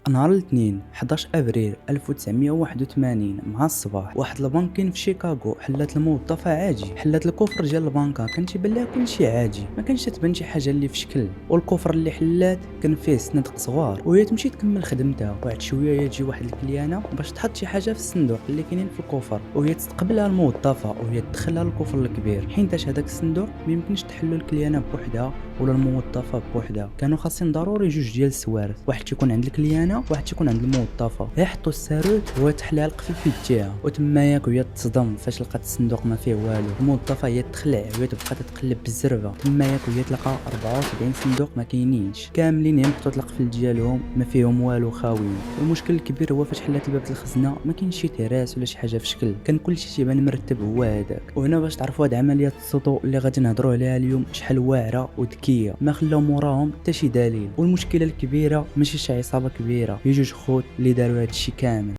نهار الاثنين 11 ابريل 1981 مع الصباح، واحد البنك كاين في شيكاغو. حلات الموظفه عادي، حلات الكفر ديال البنكه، كان تيبان لها كلشي عادي، ما كانش تبان شي حاجه اللي في شكل. والكفر اللي حلات كان فيه صندوق صغار، وهي تمشي تكمل خدمتها. واحد شويه يجي واحد الكليانه باش تحط شي حاجه في الصندوق اللي كاينين في الكفر، وهي تستقبلها الموظفه وهي تدخلها للكفر الكبير، حيت هذاك الصندوق ما يمكنش تحلو الكليانه بوحدها ولا الموظفه بوحدها، كانوا خاصين ضروري جوج ديال السوارت، واحد تيكون عند الكليانه واحد تيكون عند الموظفه. هي حطوا الساروت وهو تحلها القفل في يديها، وتما ياك وهي تصدم فاش لقات الصندوق ما فيه والو. الموظفه هي تخلع وهي تبقى تتقلب بالزربه، تما ياك وهي تلقى 74 صندوق ما كاينينش كاملين، هي محطوط القفل ديالهم ما فيهم والو، خاويين. المشكل الكبير هو فاش حلات الباب الخزنه ما كاينش شي تراس ولا شي حاجه في شكل، كان كلشي تيبان مرتب هو هذاك. وهنا باش تعرفوا هاد عمليه السطو اللي غادي نهضروا عليها اليوم شحال واعره وذكيه، ما خلاو موراهم حتى شي دليل. والمشكله الكبيره ماشي شي عصابه كبيره، هي جوج خوت اللي داروا هادشي كامل.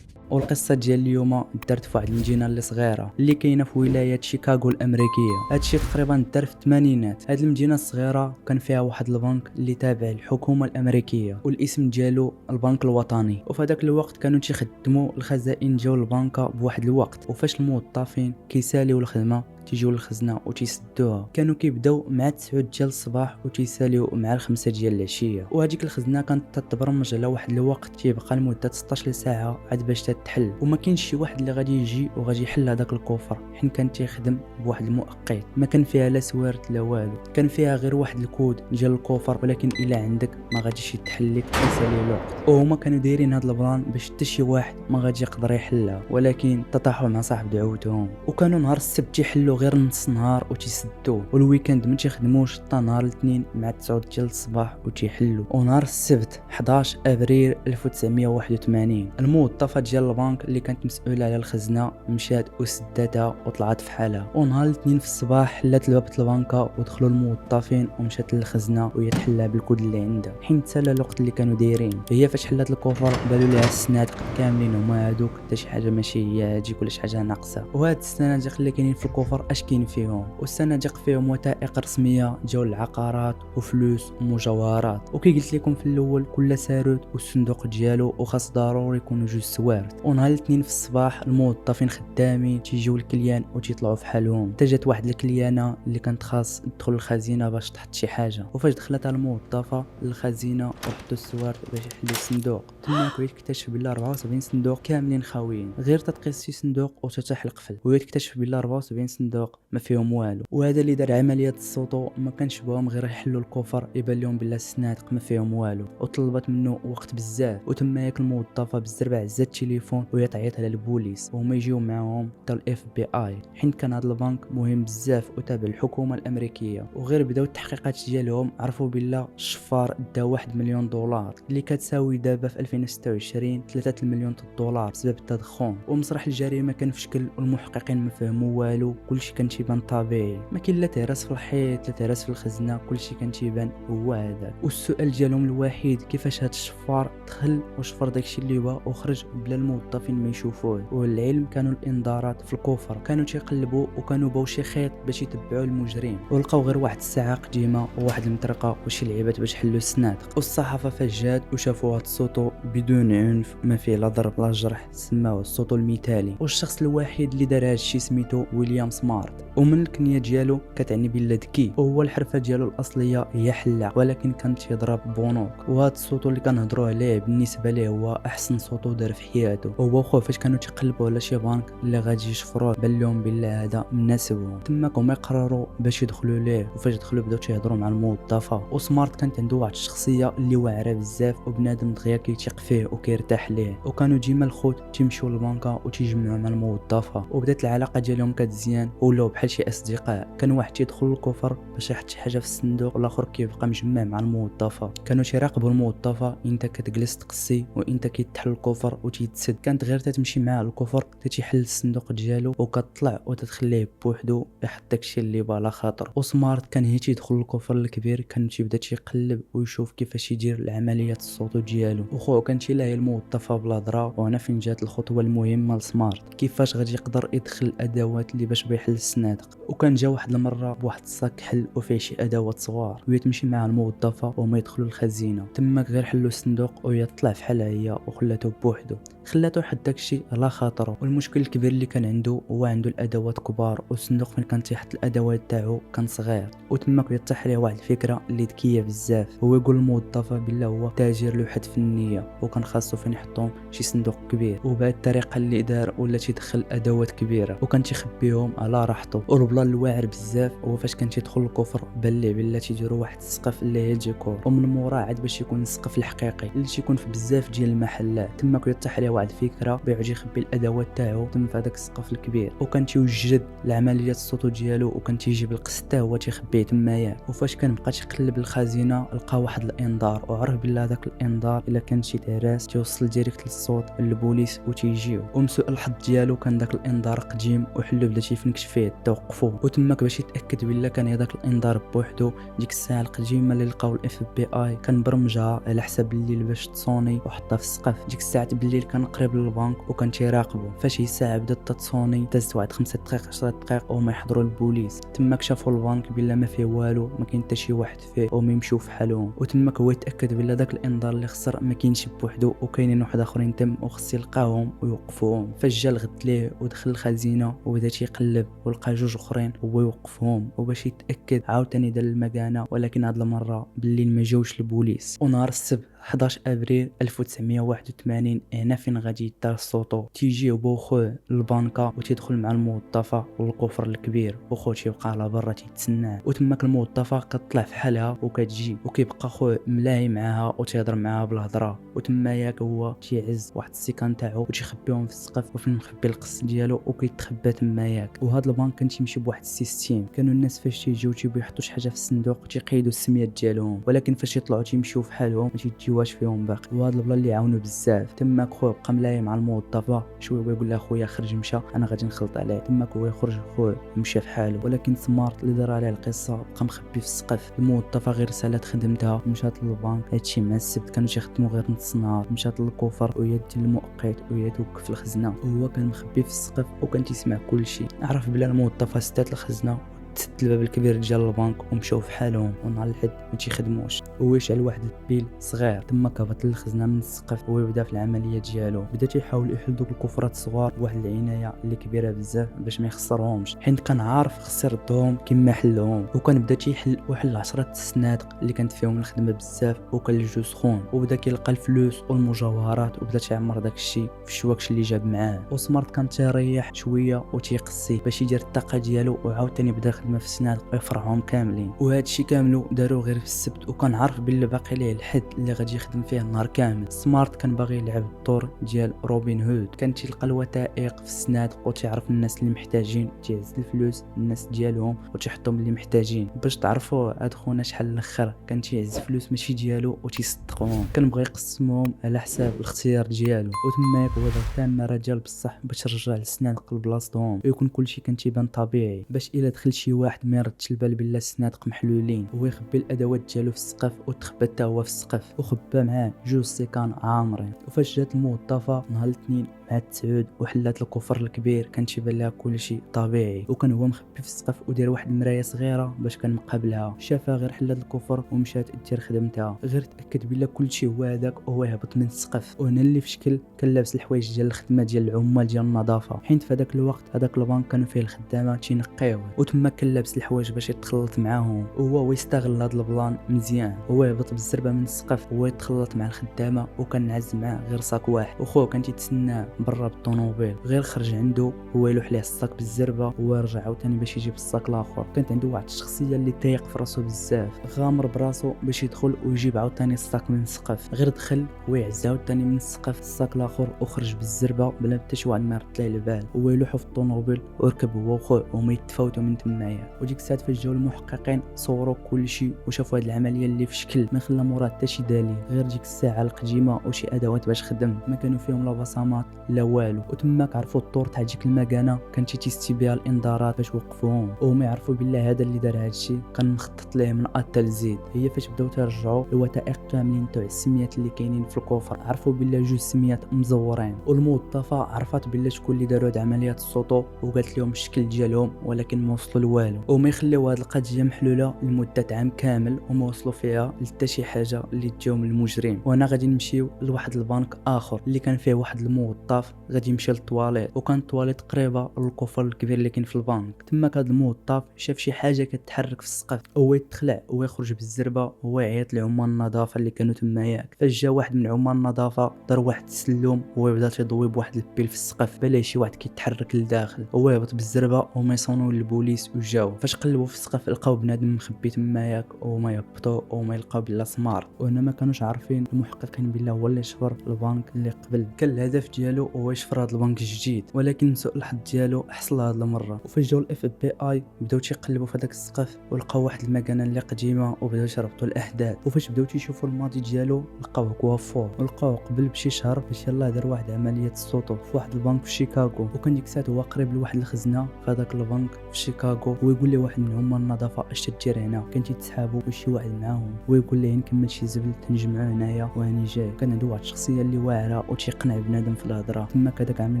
والقصه ديال اليوم دارت في واحد المدينه اللي صغيره اللي كاينه في ولايه شيكاغو الامريكيه. هادشي تقريبا دار في الثمانينات. هاد المدينه الصغيره كان فيها واحد البنك اللي تابع للحكومه الامريكيه، والاسم ديالو البنك الوطني. وفي هذاك الوقت كانوا تيخدموا الخزائن ديال البنك بواحد الوقت، وفاش الموظفين كيساليو الخدمه تيجيو للخزنه وتيسدوها، كانوا كيبداو مع 9 ديال الصباح وتيساليو مع 5 ديال العشيه. وهذيك الخزنه كانت تتبرمج على واحد الوقت تيبقى لمده 16 ساعه عاد باش تتحل، وما كاينش شي واحد اللي غادي يجي وغادي يحل هذاك الكفر، حيت كان تيخدم بواحد المؤقت. ما كان فيها لا سوارت لا والو، كان فيها غير واحد الكود ديال الكفر، ولكن الا عندك ما غاديش يتحل لك تسالي الوقت. وهما كانوا دايرين هذا البلان باش حتى شي واحد ما غادي يقدر يحلها، ولكن تطاحوا مع صاحب دعوتهم. وكانوا نهار السبت يحلوا غير نص نهار وتيسدوه، والويكاند ما تيخدموش حتى نهار الاثنين مع 9 ديال الصباح وتيحلوا. ونهار السبت 11 ابريل 1981 الموظفه ديال البنك اللي كانت مسؤوله على الخزنه مشات وسداتها وطلعت في حالها. ونهار الاثنين في الصباح حلات الباب البنكه ودخلوا الموظفين ومشات للخزنه وهي تحلها بالكود اللي عندها، حيت سالا الوقت اللي كانوا دايرين. هي فاش حلات الكفر بالوا ليها السنادق كاملين هما هادوك، حتى شي حاجه ماشي هي هاديك ولا شي حاجه ناقصه. وهاد السنادق اللي كاينين في الكفر اش كاين فيهم؟ والصناديق فيهم وثائق رسميه ديال العقارات وفلوس ومجوهرات. وكي قلت لكم في الاول كل ساروت والصندوق ديالو، وخاص ضروري يكونوا جوج سوارت. ونهار الاثنين في الصباح الموظفين خدامين تيجيو الكليان وتيطلعوا في حالهم. جات واحد الكليانه اللي كانت خاص تدخل الخزينه باش تحط شي حاجه، وفاش دخلت الموظفه للخزينه وحطوا السوارت باش يحلوا الصندوق، تما كيكتشف بلا 74 صندوق كاملين خاويين، غير تتقيس شي صندوق وتفتح القفل وهي تكتشف بلا 74 صندوق ما فيهم والو. وهذا اللي دار عمليه السطو، ما كانش بهم غير يحلوا الكفر يبان لهم بلا الصنادق ما فيهم والو، وطلبت منه وقت بزاف. وتما ياك الموظفه بالزربه عزات التليفون وهي تعيط على البوليس، وهما يجيو معاهم حتى الاف بي اي، حيت كان هذا البنك مهم بزاف وتابع الحكومه الامريكيه. وغير بداو التحقيقات ديالهم عرفوا بلا الشفار دا 1 مليون دولار اللي كتساوي دابا في 2026 3 مليون دولار بسبب التدخل. ومسرح الجريمه كان في شكل، والمحققين ما فهموا والو، كلشي كان تيبان طبيعي، ما كاين لا تهرس في الحيط لا تهرس في الخزنه، كلشي كان تيبان هو هذاك. والسؤال ديالهم الوحيد كيفاش هاد الشفار دخل وشفر داكشي اللي بغا وخرج بلا الموظفين ما يشوفوه. والعلم كانوا الانذارات في الكفر كانوا تيقلبوا وكانوا باو شي خيط باش يتبعوا المجرم، ولقاو غير واحد الساعه قديمه وواحد المطرقه وشي لعيبات باش يحلوا الصنادق. والصحافه فاش جات وشافوا هاد السطو بدون عنف، ما فيه لا ضرب لا جرح، سماوه السطو المثالي. والشخص الوحيد اللي دار هادشي سميتو ويليام سمارت، ومن الكنيه ديالو كتعني بلا ذكي، وهو الحرفه ديالو الاصليه هي حلاق، ولكن كان تيضرب بونوك. وهذا الصوتو اللي كنهضروا عليه بالنسبه ليه هو احسن صوتو دار في حياته. هو وخوه فاش كانوا تيقلبوا على شي بنك اللي غادي يشفروه بان لهم بلا هذا مناسبهم، تما هما يقرروا باش يدخلوا ليه. وفاش دخلوا بداو تيهضروا مع الموظفه. وسمارت كانت عنده واحد الشخصيه اللي واعره بزاف، وبنادم دغيا كيتيق فيه وكيرتاح ليه. وكانوا ديما الخوت تيمشيو للبنكه وتيجمعوا مع الموظفه، وبدات العلاقه ديالهم كتزيان ولاو بحال شي اصدقاء. كان واحد تيدخل للكفر باش يحط شي حاجه في الصندوق، والاخر كيبقى مجمع مع الموظفه. كانوا تيراقبوا الموظفه انت كتجلس تقصي وانت كيتحل الكفر وتيتسد. كانت غير تمشي معاه الكفر تيحل الصندوق ديالو وكتطلع وتتخليه بوحدو يحط داكشي اللي بالا خاطر. وسمارت كان هي تيدخل الكفر الكبير، كان تيبدا تيقلب ويشوف كيفاش يدير العمليه الصوتو ديالو. وخوه كان تيلاهي الموظفه بلا هضره. وهنا فين جات الخطوه المهمه لسمارت، كيفاش غادي يقدر يدخل الادوات اللي باش بيحل الصنادق. وكان جا واحد المره بواحد الصاك حل وفيه شي ادوات صغار، وهي تمشي مع الموظفه وهما يدخلوا الخزينه. تما غير حلو الصندوق وهي طلع فحال هي وخلاتو بوحدو، خلاتو يحط داكشي على خاطرو. والمشكل الكبير اللي كان عنده عنده الادوات كبار، والصندوق فين كان تيحط الادوات تاعو كان صغير. وتماك يطيح عليه واحد الفكره اللي ذكيه بزاف، هو يقول للموظفه بلا هو تاجر لوحات فنيه وكان خاصو فين يحطهم شي صندوق كبير، وبهذه الطريقه اللي دار ولا تيدخل ادوات كبيره وكان تيخبيهم على راحته. والبلان الواعر بزاف هو فاش كان تيدخل الكفر بان ليه بلا تيديروا واحد السقف اللي هي الديكور، ومن موراه عاد باش يكون السقف الحقيقي اللي تيكون في بزاف ديال المحلات. تماك يطيح عليه واحد الفكره بيعود يخبي الادوات تاعو تم في هذاك السقف الكبير، وكان تيوجد لعمليات السطو ديالو، وكان تيجيب القسط حتى هو تيخبيه تمايا. وفاش كان بقى تيقلب الخزينه لقى واحد الانذار، وعرف بلا هذاك الانذار الا كان شي تراس تيوصل ديريكت للصوت للبوليس وتيجيو. ومسوء الحظ ديالو كان داك الانذار قديم وحلو بدا تيفنكش فيه توقفوه. وتماك باش يتاكد بلا كان هذاك الانذار بوحدو، ديك الساعه القديمه اللي لقاو الاف بي اي كان برمجها على حساب الليل باش تصوني وحطها في السقف. ديك الساعه بالليل كان قريب للبنك وكان تيراقبو. فاش هي الساعه بدات تصوني دازت واحد 5 دقائق 10 دقائق وما يحضروا البوليس. تماك شافوا البنك بلا ما فيه والو، ما كاين حتى شي واحد فيه وما يمشيو في حالهم. وتماك هو يتاكد بلا داك الانذار اللي خسر ما كاينش بوحدو وكاينين واحد اخرين تم وخص يلقاهم ويوقفوهم. فاش جا الغد ليه ودخل الخزينه وبدا تيقلب ولقى جوج اخرين هو يوقفهم، وباش يتاكد عاوتاني دار المكانه، ولكن هاد المره بالليل ما جاوش البوليس. ونهار السبت 11 ابريل 1981 هنا فين غادي يدار السوطو تيجي بو خوه للبنكه وتيدخل مع الموظفه والكفر الكبير، وخو تيبقى على برا تيتسناه. وتماك الموظفه كتطلع في حالها وكتجي، وكيبقى خوه ملاهي معاها وتيهضر معاها بالهضره. وتما ياك هو تيعز واحد السيكان تاعو وتيخبيهم في السقف وفين مخبي القص ديالو وكيتخبى تما ياك. وهذا البنك كان تيمشي بواحد السيستيم، كانوا الناس فاش تيجيو تيبغيو يحطوا شي حاجه في الصندوق تيقيدوا السميات ديالهم، ولكن فاش يطلعوا تيمشيو في حالهم ما واش فيهم باقي. وهذا البلا اللي عاونوا بزاف. تماك خويا بقى ملاهي مع الموظفه شويه ويقول لها خويا خرج مشى انا غادي نخلط عليه. تماك هو يخرج خويا مشى في حاله، ولكن سمارت اللي دار عليه القصه بقى مخبي في السقف. الموظفه غير سالات خدمتها مشات للبنك، هادشي مع السبت كانوا تيخدموا غير نص نهار. مشات للكفر وهي دير المؤقت وهي توقف الخزنه وهو كان مخبي في السقف وكان تيسمع كل شيء. عرف بلا الموظفه سدات الخزنه تسد الباب الكبير ديال البنك ومشاو في حالهم، ونهار الحد ما تيخدموش. هو يشعل واحد البيل صغير تما كهبط للخزنه من السقف وهو بدا في العمليه ديالو. بدا تيحاول يحل دوك الكفرات الصغار بواحد العنايه اللي كبيره بزاف باش ما يخسرهمش، حيت كان عارف خسر يردهم كما حلهم. وكان بدا تيحل واحد 10 السنادق اللي كانت فيهم الخدمه بزاف وكان الجو سخون، وبدا كيلقى الفلوس والمجوهرات وبدا تيعمر داك الشيء في الشواكش اللي جاب معاه. وسمارت كان تيريح شويه وتيقصي باش يدير الطاقه ديالو، وعاوتاني بدا خدمه في السنادق ويفرعهم كاملين. وهذا الشيء كاملو داروا غير في السبت، وكان عارف باللي باقي ليه الحد اللي غادي يخدم فيه النهار كامل. سمارت كان باغي يلعب الدور ديال روبن هود، كان تيلقى الوثائق في السنادق وتيعرف الناس اللي محتاجين، تيهز الفلوس الناس ديالهم وتيحطهم اللي محتاجين. باش تعرفوا هاد خونا شحال الاخر كان تيهز فلوس ماشي ديالو وتيصدقهم، كان بغى يقسمهم على حساب الاختيار ديالو. وتما هو دار تماره ديال بصح باش ترجع السنادق لبلاصتهم ويكون كلشي كان تيبان طبيعي، باش الا دخل شي واحد ما يردش البال بلا السنادق محلولين. هو يخبي الادوات ديالو في السقف وتخبى حتى هو في السقف، وخبى معاه جوج سيكان عامرين. وفاش جات الموظفه نهار الاثنين مع التسعود وحلات الكفر الكبير كان تيبان لها كلشي طبيعي، وكان هو مخبي في السقف ودير واحد المرايه صغيره باش كان مقابلها. شافها غير حلات الكفر ومشات دير خدمتها، غير تاكد بلا كلشي هو هذاك وهو يهبط من السقف. وهنا اللي في شكل كان لابس الحوايج ديال الخدمه ديال العمال ديال النظافه، حيت في هذاك الوقت هذاك البنك كانوا فيه الخدامه تينقيوه، وتما كان لابس الحوايج باش يتخلط معاهم. وهو يستغل هذا البلان مزيان، هو يهبط بالزربه من السقف وهو يتخلط مع الخدامه، وكان نعز معاه غير صاك واحد. وخوه كان تيتسناه برا بالطونوبيل، غير خرج عنده هو يلوح ليه الصاك بالزربه وهو رجع عاوتاني باش يجيب الصاك الاخر. كانت عنده واحد الشخصيه اللي تايق في راسو بزاف، غامر براسو باش يدخل ويجيب عاوتاني الصاك من السقف. غير دخل ويعز عاوتاني من السقف الصاك الاخر وخرج بالزربه بلا حتى شي واحد ما رد ليه البال. هو يلوحو في الطونوبيل وركب هو وخوه وما يتفاوتوا من تمايا. وديك الساعه فاش جاو المحققين صوروا كلشي وشافوا هاد العمليه اللي في شكل ما خلى موراه حتى شي دليل، غير ديك الساعه القديمه وشي ادوات باش خدم ما كانوا فيهم لا بصمات لا والو. وتماك عرفوا الطور تاع ديك المكانه كان تيستي بها الانذارات باش وقفوهم، وهما يعرفوا بالله هذا اللي دار هادشي كان مخطط ليه من حتى لزيد. هي فاش بداو ترجعوا الوثائق كاملين تاع السميات اللي كاينين في الكفر، عرفوا بالله جوج سميات مزورين. والموظفه عرفت بالله شكون اللي داروا هاد عمليات السطو وقالت لهم الشكل ديالهم، ولكن ما وصلوا والو، وما يخليو هاد القضيه محلوله لمده عام كامل وما وصلوا فيها لحتى شي حاجه اللي تجاهم المجرم. وهنا غادي نمشيو لواحد البنك اخر اللي كان فيه واحد الموظف غادي يمشي للطواليت، وكان الطواليت قريبه للكفر الكبير اللي كاين في البنك. تماك هاد الموظف شاف شي حاجه كتحرك في السقف، هو يتخلع ويخرج بالزربه وهو يعيط لعمال النظافه اللي كانوا تما ياك. فاش جا واحد من عمال النظافه دار واحد السلوم وبدا تيضوي بواحد البيل في السقف، بلا شي واحد كيتحرك لداخل، هو يهبط بالزربه وما يصونوا للبوليس وجاو. فاش قلبوا في السقف لقاو بنادم مخبي تما ياك، وما يهبطوا وما يلقاو بلا سمار. وهنا ما كانوش عارفين المحققين بالله هو اللي شفر البنك اللي قبل، كان الهدف ديالو هو يشفر هذا البنك الجديد، ولكن سوء الحظ ديالو حصل هذه المره. وفاش جاو الاف بي اي بداو تيقلبوا في هذاك السقف ولقاو واحد المكانه اللي قديمه وبداو يربطوا الاحداث. وفاش بداو تيشوفوا الماضي ديالو لقاوه كوافور، ولقاوه قبل بشي شهر باش يلاه دار واحد عمليه السطو في واحد البنك في شيكاغو. وكان ديك الساعه هو قريب لواحد الخزنه في هذاك البنك في شيكاغو، ويقول لي واحد من عمال النظافه اش تدير هنا، كان تيتسحابوا وشي واحد معاهم، ويقول ليه نكمل شي زبل تنجمعوا هنايا واني جاي. كان عنده واحد الشخصيه اللي واعره وتيقنع بنادم في الهضره. تما كذاك عامل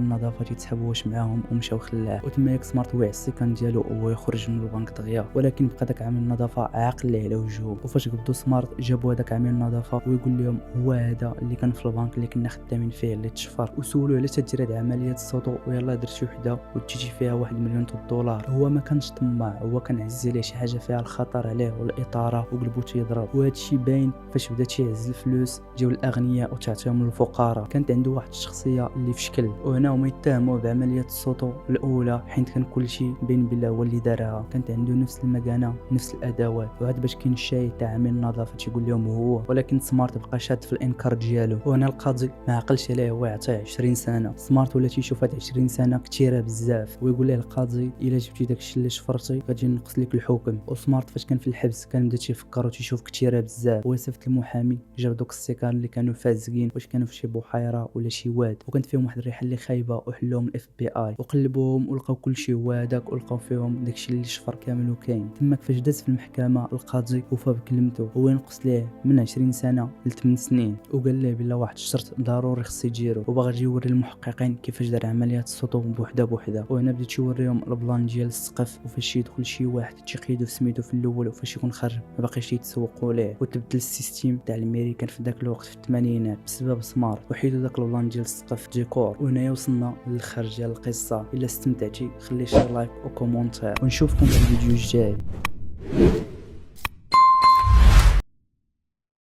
النظافه تيتسحبوا واش معاهم ومشاو خلاه. وتما ياك سمارت وقع السيكان ديالو وهو يخرج من البنك دغيا، ولكن بقى داك عامل النظافه عاقل ليه على وجهه. وفاش قبضوا سمارت جابوا هذاك عامل النظافه ويقول لهم هو هذا اللي كان في البنك اللي كنا خدامين فيه اللي تشفر. وسولوه علاش تدير هاد عمليه السطو ويلا درت شي وحده وتجي فيها 1 مليون دولار. هو ما كانش طماع، هو كان عزي ليه شي حاجه فيها الخطر عليه والاطاره وقلبو تيضرب. وهذا الشيء باين فاش بدا تيعز الفلوس جاو الاغنياء وتعطيهم للفقراء. كانت عنده واحد الشخصيه اللي في شكل، وهنا هما يتهموا بعمليه السطو الاولى حيت كان كل شيء بين بالله هو اللي دارها. كانت عنده نفس المكانه نفس الادوات. وهذا باش كاين الشاي تاع عامل النظافه تيقول لهم هو، ولكن سمارت بقى شاد في الانكار ديالو. وهنا القاضي ما عقلش عليه ويعطيه 20 سنه. سمارت ولا تيشوف هاد 20 سنه كثيره بزاف، ويقول له القاضي الا جبتي داكشي اللي شفرتي غادي نقص لك الحكم. وسمارت فاش كان في الحبس كان بدا تيفكر وتيشوف كثيره بزاف. وصيفط المحامي جاب دوك السيكان اللي كانوا فازقين واش كانوا في شي بحيره ولا شي واد، وكانت فيهم واحد الريحه اللي خايبه وحلوهم الاف بي اي وقلبوهم ولقاو كلشي هو هذاك، ولقاو فيهم داكشي اللي شفر كامل وكاين. تماك فاش داز في المحكمه القاضي وفا بكلمته، هو ينقص ليه من 20 سنه ل 8 سنين، وقال ليه بلا واحد الشرط ضروري خص يديرو، وباغي يجي يوري المحققين كيفاش دار عمليات السطو بوحده بوحده. وهنا بدا تيوريهم البلان ديال السقف، وفاش يدخل شي واحد تيقيدو في سميتو في الاول، وفاش يكون خارج ما باقيش يتسوقوا ليه. وتبدل السيستيم تاع الامريكان في ذاك الوقت في الثمانينات بسبب سمارت، وحيدوا داك البلان ديال السقف ديكور. وهنايا وصلنا للخرج ديال القصه. الا استمتعتي خلي شي لايك وكومونتير، ونشوفكم في الفيديو الجاي.